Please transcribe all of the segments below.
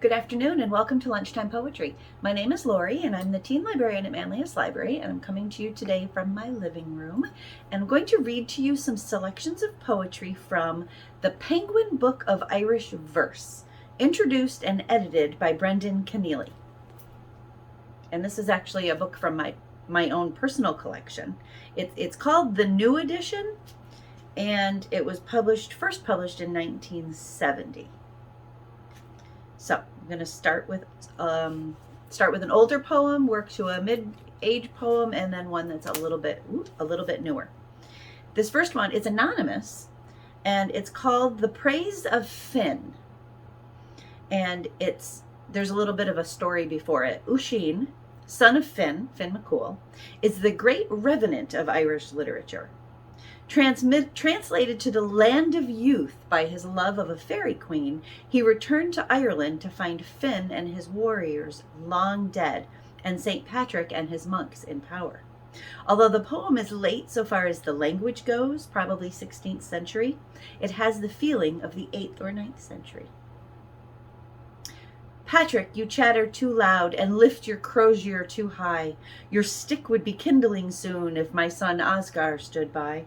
Good afternoon and welcome to Lunchtime Poetry. My name is Lorie and I'm the teen librarian at Manlius Library, and I'm coming to you today from my living room, and I'm going to read to you some selections of poetry from the Penguin Book of Irish Verse, introduced and edited by Brendan Keneally. And this is actually a book from my own personal collection. It's called the New Edition, and it was first published in 1970. So I'm going to start with an older poem, work to a mid-age poem, and then one that's a little bit newer. This first one is anonymous, and it's called "The Praise of Finn." And there's a little bit of a story before it. Uiscin, son of Finn MacCool, is the great revenant of Irish literature. Translated to the land of youth by his love of a fairy queen, he returned to Ireland to find Finn and his warriors long dead, and St. Patrick and his monks in power. Although the poem is late so far as the language goes, probably 16th century, it has the feeling of the 8th or 9th century. Patrick, you chatter too loud and lift your crozier too high. Your stick would be kindling soon if my son Osgar stood by.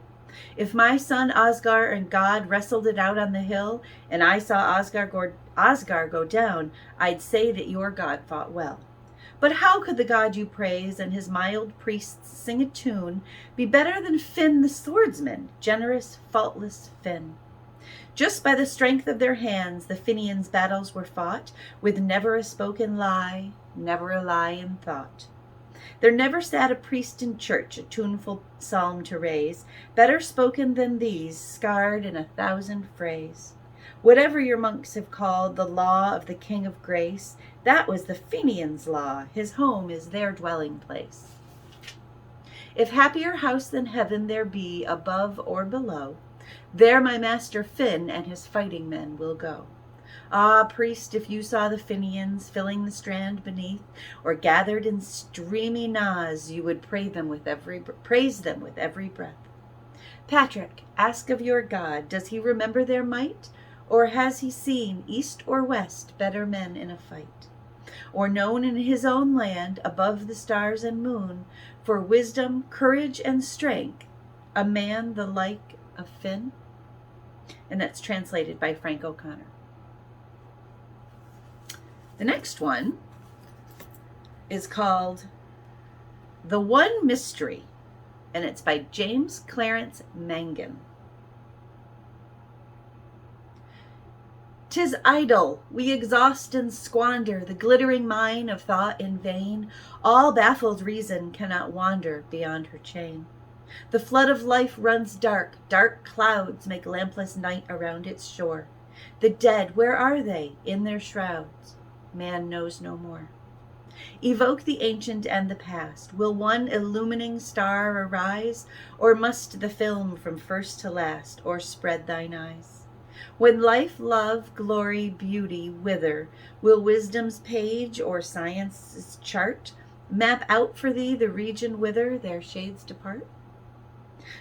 If my son Osgar and God wrestled it out on the hill, and I saw Osgar go down, I'd say that your God fought well. But how could the God you praise and his mild priests sing a tune be better than Finn the swordsman, generous, faultless Finn? Just by the strength of their hands the Fenians' battles were fought, with never a spoken lie, never a lie in thought. There never sat a priest in church a tuneful psalm to raise, better spoken than these, scarred in 1,000 phrase. Whatever your monks have called the law of the King of Grace, that was the Fenians' law. His home is their dwelling place. If happier house than heaven there be above or below, there my master Finn and his fighting men will go. Ah, priest, if you saw the Fenians filling the strand beneath, or gathered in streamy Naas, you would praise them with every breath. Patrick, ask of your God, does he remember their might? Or has he seen, east or west, better men in a fight? Or known in his own land, above the stars and moon, for wisdom, courage, and strength, a man the like of Finn? And that's translated by Frank O'Connor. The next one is called The One Mystery, and it's by James Clarence Mangan. 'Tis idle, we exhaust and squander the glittering mine of thought in vain. All baffled reason cannot wander beyond her chain. The flood of life runs dark, dark clouds make lampless night around its shore. The dead, where are they? In their shrouds. Man knows no more. Evoke the ancient and the past. Will one illumining star arise, or must the film from first to last o'erspread thine eyes? When life, love, glory, beauty wither, will wisdom's page or science's chart map out for thee the region whither their shades depart?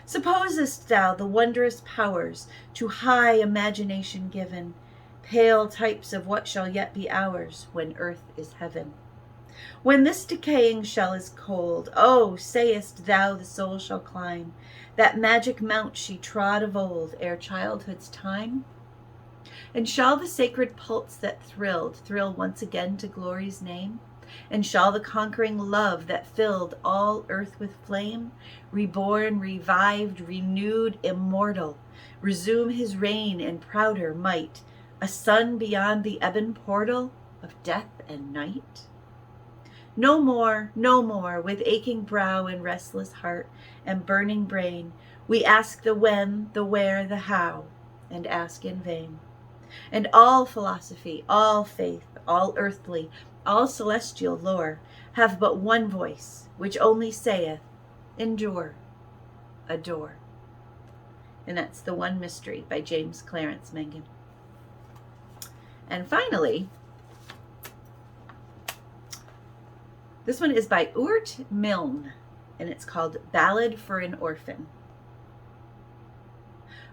Supposest thou the wondrous powers to high imagination given, pale types of what shall yet be ours when earth is heaven? When this decaying shell is cold, oh, sayest thou the soul shall climb that magic mount she trod of old ere childhood's time? And shall the sacred pulse that thrilled thrill once again to glory's name? And shall the conquering love that filled all earth with flame, reborn, revived, renewed, immortal, resume his reign in prouder might, a sun beyond the ebon portal of death and night? No more, no more, with aching brow and restless heart and burning brain, we ask the when, the where, the how, and ask in vain. And all philosophy, all faith, all earthly, all celestial lore have but one voice, which only saith, endure, adore. And that's The One Mystery by James Clarence Mangan. And finally, this one is by Urt Milne, and it's called Ballad for an Orphan.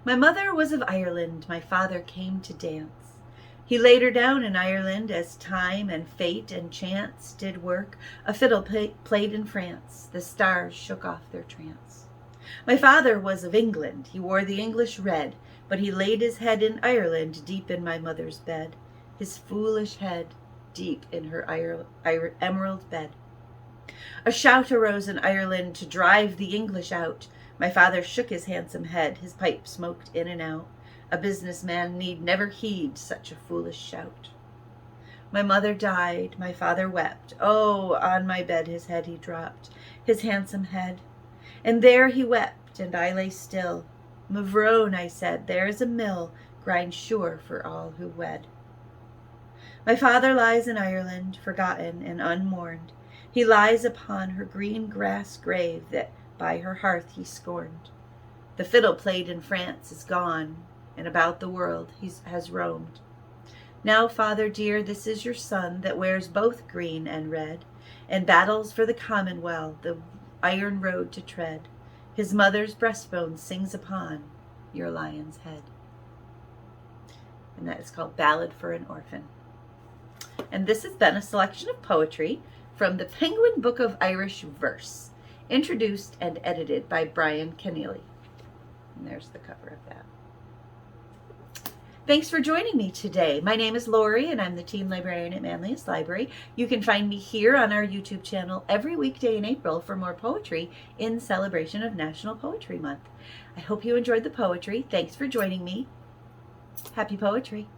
My mother was of Ireland, my father came to dance. He laid her down in Ireland as time and fate and chance did work. A fiddle played in France, the stars shook off their trance. My father was of England, he wore the English red, but he laid his head in Ireland, deep in my mother's bed, his foolish head deep in her emerald bed. A shout arose in Ireland to drive the English out. My father shook his handsome head, his pipe smoked in and out. A businessman need never heed such a foolish shout. My mother died, my father wept. Oh, on my bed his head he dropped, his handsome head. And there he wept, and I lay still. Mavrone, I said, there is a mill, grind sure for all who wed. My father lies in Ireland, forgotten and unmourned. He lies upon her green grass grave that by her hearth he scorned. The fiddle played in France is gone, and about the world he has roamed. Now, father dear, this is your son that wears both green and red, and battles for the commonweal, the iron road to tread. His mother's breastbone sings upon your lion's head. And that is called Ballad for an Orphan. And this has been a selection of poetry from the Penguin Book of Irish Verse, introduced and edited by Brian Keneally. And there's the cover of that. Thanks for joining me today. My name is Lorie, and I'm the Team Librarian at Manlius Library. You can find me here on our YouTube channel every weekday in April for more poetry in celebration of National Poetry Month. I hope you enjoyed the poetry. Thanks for joining me. Happy poetry.